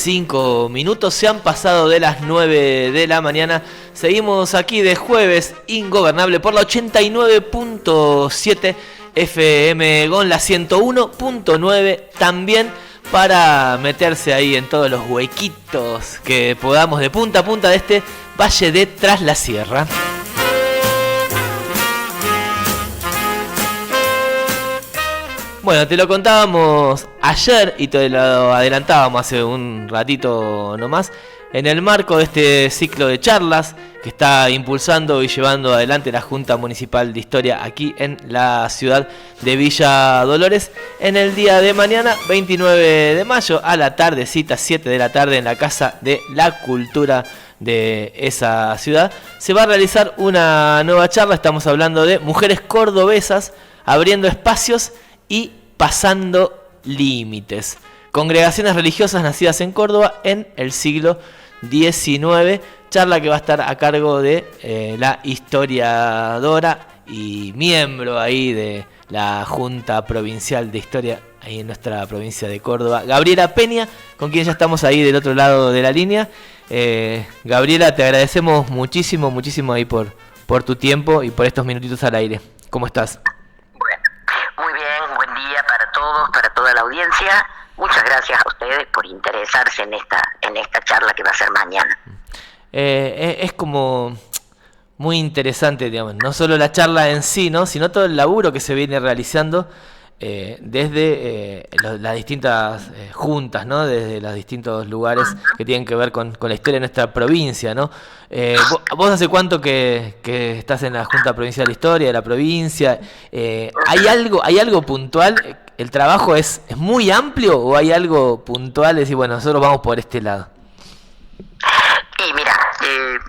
5 minutos. Se han pasado de las 9 de la mañana. Seguimos aquí de jueves ingobernable por la 89.7 FM con la 101.9 también, para meterse ahí en todos los huequitos que podamos de punta a punta de este Valle de Tras la Sierra. Bueno, te lo contábamos ayer y te lo adelantábamos hace un ratito nomás, en el marco de este ciclo de charlas que está impulsando y llevando adelante la Junta Municipal de Historia aquí en la ciudad de Villa Dolores. En el día de mañana, 29 de mayo, a la tardecita, 7 de la tarde, en la Casa de la Cultura de esa ciudad, se va a realizar una nueva charla. Estamos hablando de mujeres cordobesas abriendo espacios y pasando límites. Congregaciones religiosas nacidas en Córdoba en el siglo XIX. Charla que va a estar a cargo de la historiadora y miembro ahí de la Junta Provincial de Historia ahí en nuestra provincia de Córdoba, Gabriela Peña, con quien ya estamos ahí del otro lado de la línea. Gabriela, te agradecemos muchísimo ahí por tu tiempo y por estos minutitos al aire. ¿Cómo estás? Muy bien, buen día para todos, para toda la audiencia. Muchas gracias a ustedes por interesarse en esta charla que va a ser mañana. Es como muy interesante, digamos, no solo la charla en sí, ¿no?, sino todo el laburo que se viene realizando desde las distintas juntas, ¿no?, desde los distintos lugares que tienen que ver con la historia de nuestra provincia, ¿no? ¿Vos hace cuánto que estás en la Junta Provincial de Historia de la provincia? ¿Hay algo puntual? ¿El trabajo es muy amplio o hay algo puntual? Es decir, bueno, nosotros vamos por este lado. Y mira,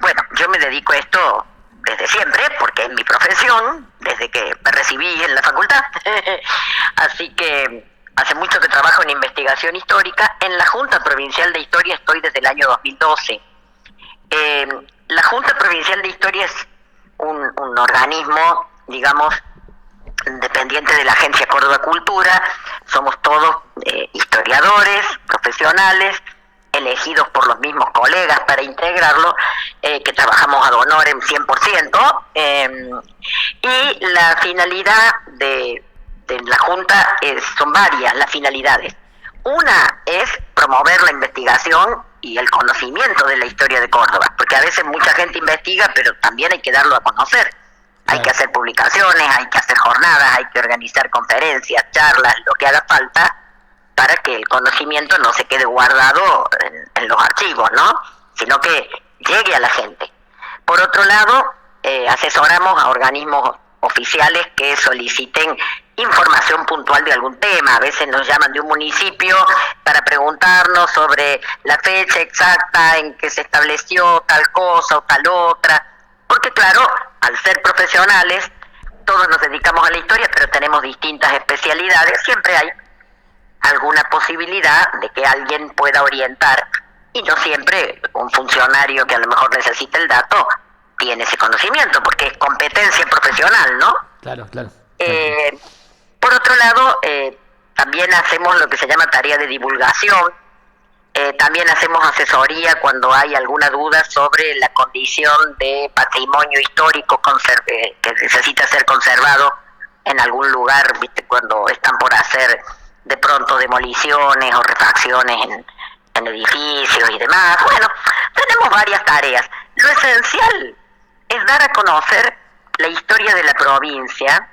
bueno, yo me dedico a esto desde siempre, porque es mi profesión, desde que me recibí en la facultad. Así que hace mucho que trabajo en investigación histórica. En la Junta Provincial de Historia estoy desde el año 2012. La Junta Provincial de Historia es un organismo, digamos, dependiente de la Agencia Córdoba Cultura. Somos todos historiadores, profesionales, elegidos por los mismos colegas para integrarlo, que trabajamos ad honorem 100%, y la finalidad de la Junta son varias las finalidades. Una es promover la investigación y el conocimiento de la historia de Córdoba, porque a veces mucha gente investiga, pero también hay que darlo a conocer. Hay que hacer publicaciones, hay que hacer jornadas, hay que organizar conferencias, charlas, lo que haga falta, para que el conocimiento no se quede guardado en los archivos, ¿no?, sino que llegue a la gente. Por otro lado, asesoramos a organismos oficiales que soliciten información puntual de algún tema. A veces nos llaman de un municipio para preguntarnos sobre la fecha exacta en que se estableció tal cosa o tal otra, porque claro, al ser profesionales, todos nos dedicamos a la historia, pero tenemos distintas especialidades. Siempre hay alguna posibilidad de que alguien pueda orientar, y no siempre un funcionario que a lo mejor necesita el dato tiene ese conocimiento, porque es competencia profesional, ¿no? Claro. Por otro lado, también hacemos lo que se llama tarea de divulgación. También hacemos asesoría cuando hay alguna duda sobre la condición de patrimonio histórico que necesita ser conservado en algún lugar, ¿viste?, cuando están por hacer de pronto demoliciones o refacciones en edificios y demás. Bueno, tenemos varias tareas. Lo esencial es dar a conocer la historia de la provincia,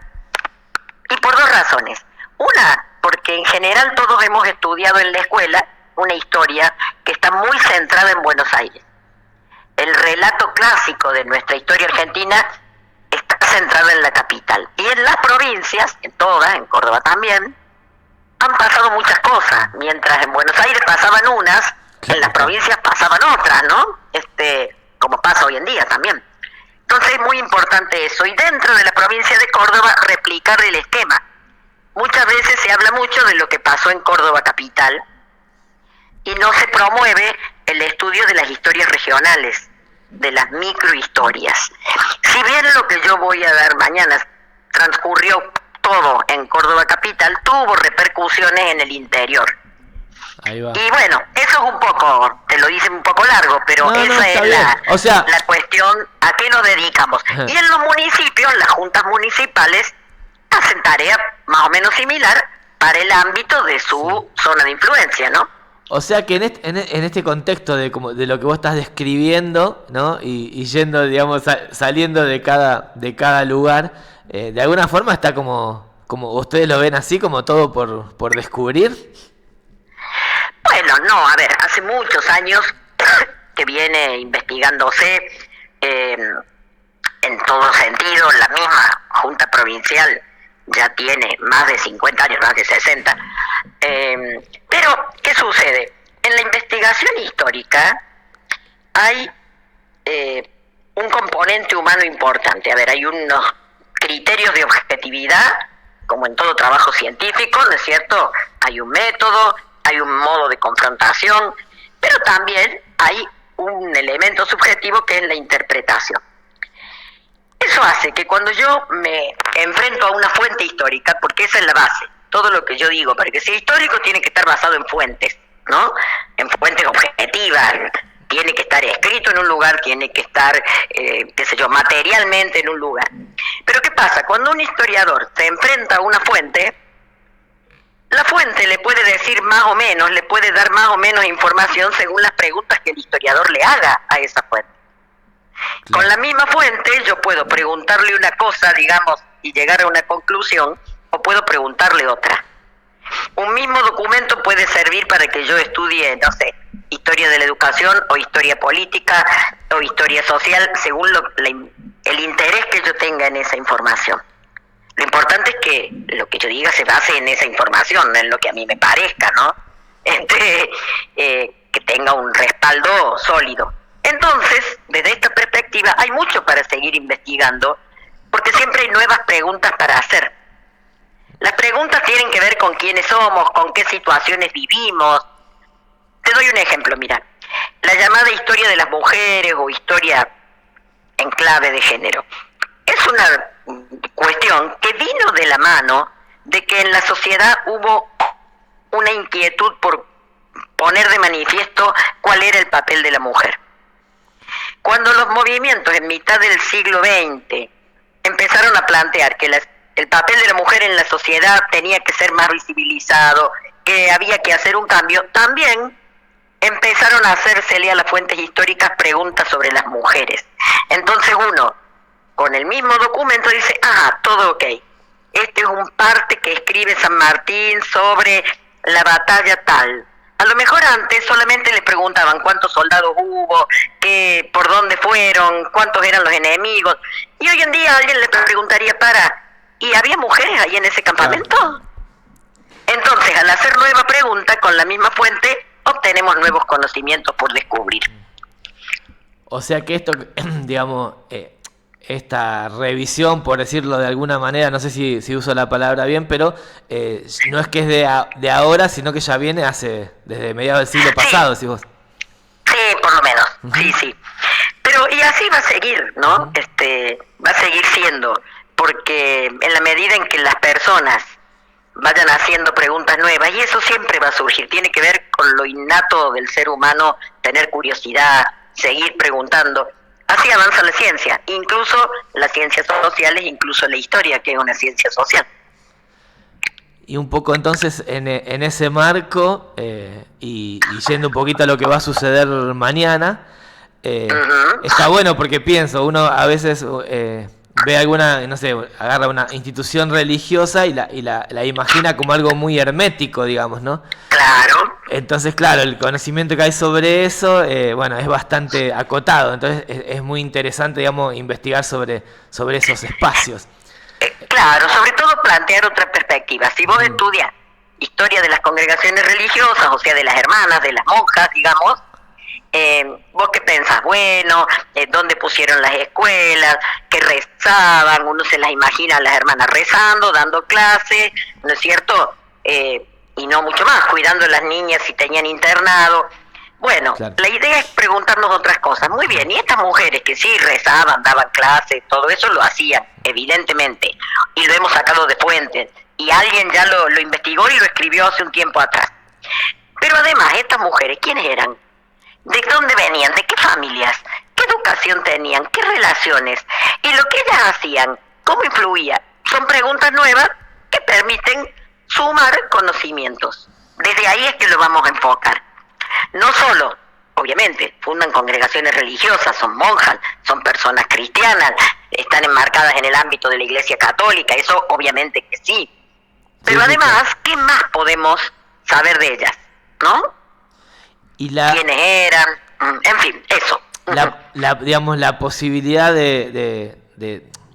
y por dos razones. Una, porque en general todos hemos estudiado en la escuela una historia que está muy centrada en Buenos Aires. El relato clásico de nuestra historia argentina está centrado en la capital. Y en las provincias, en todas, en Córdoba también, han pasado muchas cosas. Mientras en Buenos Aires pasaban unas, en las provincias pasaban otras, ¿no? Como pasa hoy en día también. Entonces es muy importante eso. Y dentro de la provincia de Córdoba, replicar el esquema. Muchas veces se habla mucho de lo que pasó en Córdoba capital y no se promueve el estudio de las historias regionales, de las microhistorias. Si bien lo que yo voy a dar mañana transcurrió todo en Córdoba capital, tuvo repercusiones en el interior. Ahí va. Y bueno, eso es un poco, te lo hice un poco largo, pero No, esa está es bien. O sea, la cuestión, ¿a qué nos dedicamos? Ajá. Y en los municipios, las juntas municipales hacen tarea más o menos similar para el ámbito de su zona de influencia, ¿no? o sea que en este contexto de lo que vos estás describiendo, ¿no? Y yendo, digamos, saliendo de cada lugar, de alguna forma está como ustedes lo ven así, como todo por descubrir. Bueno, no, a ver, hace muchos años que viene investigándose en todo sentido, la misma Junta Provincial ya tiene más de 50 años, más de 60. Pero, ¿qué sucede? En la investigación histórica hay un componente humano importante. A ver, hay unos criterios de objetividad, como en todo trabajo científico, ¿no es cierto? Hay un método, hay un modo de confrontación, pero también hay un elemento subjetivo que es la interpretación. Eso hace que cuando yo me enfrento a una fuente histórica, porque esa es la base, todo lo que yo digo, para que sea histórico tiene que estar basado en fuentes, ¿no? En fuentes objetivas, tiene que estar escrito en un lugar, tiene que estar, qué sé yo, materialmente en un lugar. Pero ¿qué pasa? Cuando un historiador se enfrenta a una fuente, la fuente le puede decir más o menos, le puede dar más o menos información según las preguntas que el historiador le haga a esa fuente. Claro. Con la misma fuente yo puedo preguntarle una cosa, digamos, y llegar a una conclusión, o puedo preguntarle otra. Un mismo documento puede servir para que yo estudie, no sé, historia de la educación, o historia política, o historia social, según el interés que yo tenga en esa información. Lo importante es que lo que yo diga se base en esa información, no en lo que a mí me parezca, ¿no? Que tenga un respaldo sólido. Entonces, desde esta perspectiva, hay mucho para seguir investigando, porque siempre hay nuevas preguntas para hacer. Las preguntas tienen que ver con quiénes somos, con qué situaciones vivimos. Te doy un ejemplo, mira. La llamada historia de las mujeres o historia en clave de género. Es una cuestión que vino de la mano de que en la sociedad hubo una inquietud por poner de manifiesto cuál era el papel de la mujer. Cuando los movimientos en mitad del siglo XX empezaron a plantear que el papel de la mujer en la sociedad tenía que ser más visibilizado, que había que hacer un cambio, también empezaron a hacérsele a las fuentes históricas preguntas sobre las mujeres. Entonces uno, con el mismo documento, dice, todo ok. Este es un parte que escribe San Martín sobre la batalla tal. A lo mejor antes solamente le preguntaban cuántos soldados hubo, por dónde fueron, cuántos eran los enemigos. Y hoy en día alguien le preguntaría, ¿y había mujeres ahí en ese campamento? Entonces, al hacer nueva pregunta con la misma fuente, obtenemos nuevos conocimientos por descubrir. O sea que esto, digamos, esta revisión, por decirlo de alguna manera, no sé si uso la palabra bien, pero no es que es de ahora, sino que ya viene desde mediados del siglo pasado, si vos. Sí, por lo menos, sí. Pero y así va a seguir, ¿no? Va a seguir siendo, porque en la medida en que las personas vayan haciendo preguntas nuevas, y eso siempre va a surgir, tiene que ver con lo innato del ser humano, tener curiosidad, seguir preguntando. Así avanza la ciencia, incluso las ciencias sociales, incluso la historia, que es una ciencia social. Y un poco entonces en ese marco, y yendo un poquito a lo que va a suceder mañana, está bueno porque pienso, uno a veces ve alguna, no sé, agarra una institución religiosa y la imagina como algo muy hermético, digamos, ¿no? Claro. Entonces, claro, el conocimiento que hay sobre eso, bueno, es bastante acotado. Entonces, es muy interesante, digamos, investigar sobre esos espacios. Claro, sobre todo plantear otra perspectiva. Si vos estudias historia de las congregaciones religiosas, o sea, de las hermanas, de las monjas, digamos, ¿vos qué pensás? Bueno, ¿dónde pusieron las escuelas? ¿Qué rezaban? Uno se las imagina a las hermanas rezando, dando clases, ¿no es cierto? Y no mucho más, cuidando a las niñas si tenían internado. Bueno, claro. La idea es preguntarnos otras cosas. Muy bien, y estas mujeres que sí rezaban, daban clases, todo eso lo hacían, evidentemente, y lo hemos sacado de fuentes, y alguien ya lo investigó y lo escribió hace un tiempo atrás. Pero además, estas mujeres, ¿quiénes eran? ¿De dónde venían? ¿De qué familias? ¿Qué educación tenían? ¿Qué relaciones? Y lo que ellas hacían, ¿cómo influía? Son preguntas nuevas que permiten sumar conocimientos. Desde ahí es que lo vamos a enfocar. No solo, obviamente, fundan congregaciones religiosas, son monjas, son personas cristianas, están enmarcadas en el ámbito de la Iglesia Católica, eso obviamente que sí. Pero sí, además, sí, ¿qué más podemos saber de ellas? ¿No? Y ¿Quiénes eran? En fin, eso. Digamos, la posibilidad de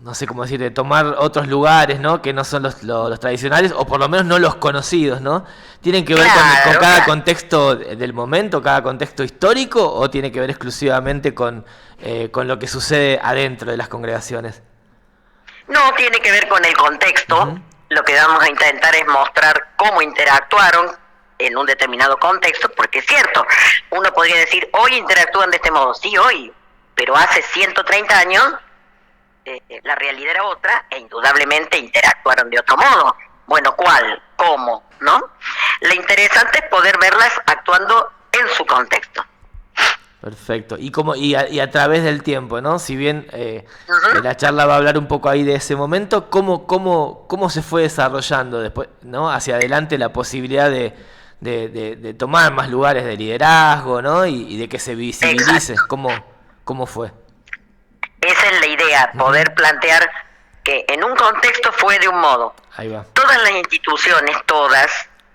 no sé cómo decir, de tomar otros lugares, ¿no? Que no son los tradicionales, o por lo menos no los conocidos, ¿no? ¿Tienen que ver con cada contexto del momento, cada contexto histórico, o tiene que ver exclusivamente con lo que sucede adentro de las congregaciones? No, tiene que ver con el contexto. Uh-huh. Lo que vamos a intentar es mostrar cómo interactuaron en un determinado contexto, porque es cierto, uno podría decir, hoy interactúan de este modo, sí, hoy, pero hace 130 años la realidad era otra e indudablemente interactuaron de otro modo. Bueno, ¿cuál? ¿Cómo? ¿No? Lo interesante es poder verlas actuando en su contexto. Perfecto. Y a través del tiempo, ¿no? Si bien la charla va a hablar un poco ahí de ese momento, ¿cómo se fue desarrollando después, ¿no? Hacia adelante la posibilidad de tomar más lugares de liderazgo, ¿no? Y de que se visibilice. ¿Cómo fue? Esa es la idea, poder plantear que en un contexto fue de un modo. Ahí va. Todas las instituciones, todas,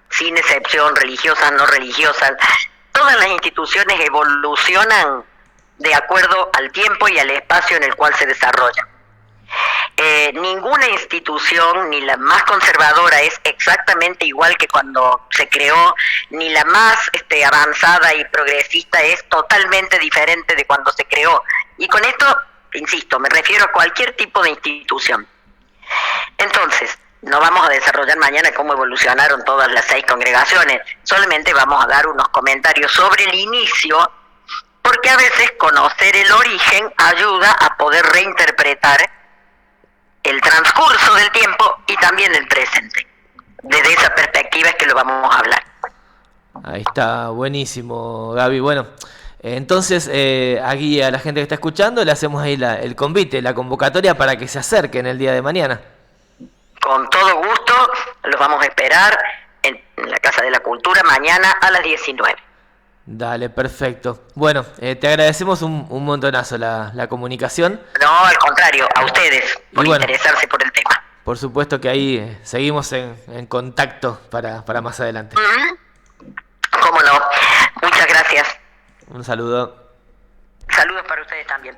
sin excepción, religiosas, no religiosas, todas las instituciones evolucionan de acuerdo al tiempo y al espacio en el cual se desarrollan. Ninguna institución, ni la más conservadora, es exactamente igual que cuando se creó, ni la más avanzada y progresista es totalmente diferente de cuando se creó. Y con esto, insisto, me refiero a cualquier tipo de institución. Entonces, no vamos a desarrollar mañana cómo evolucionaron todas las 6 congregaciones, solamente vamos a dar unos comentarios sobre el inicio, porque a veces conocer el origen ayuda a poder reinterpretar el transcurso del tiempo y también el presente. Desde esa perspectiva es que lo vamos a hablar. Ahí está, buenísimo, Gaby. Bueno, entonces aquí a la gente que está escuchando le hacemos ahí el convite, la convocatoria para que se acerquen el día de mañana. Con todo gusto, los vamos a esperar en la Casa de la Cultura mañana a las 19. Dale, perfecto. Bueno, te agradecemos un montonazo la comunicación. No, al contrario, a ustedes por interesarse por el tema. Por supuesto que ahí seguimos en contacto para más adelante. ¿Cómo no? Muchas gracias. Un saludo. Saludos para ustedes también.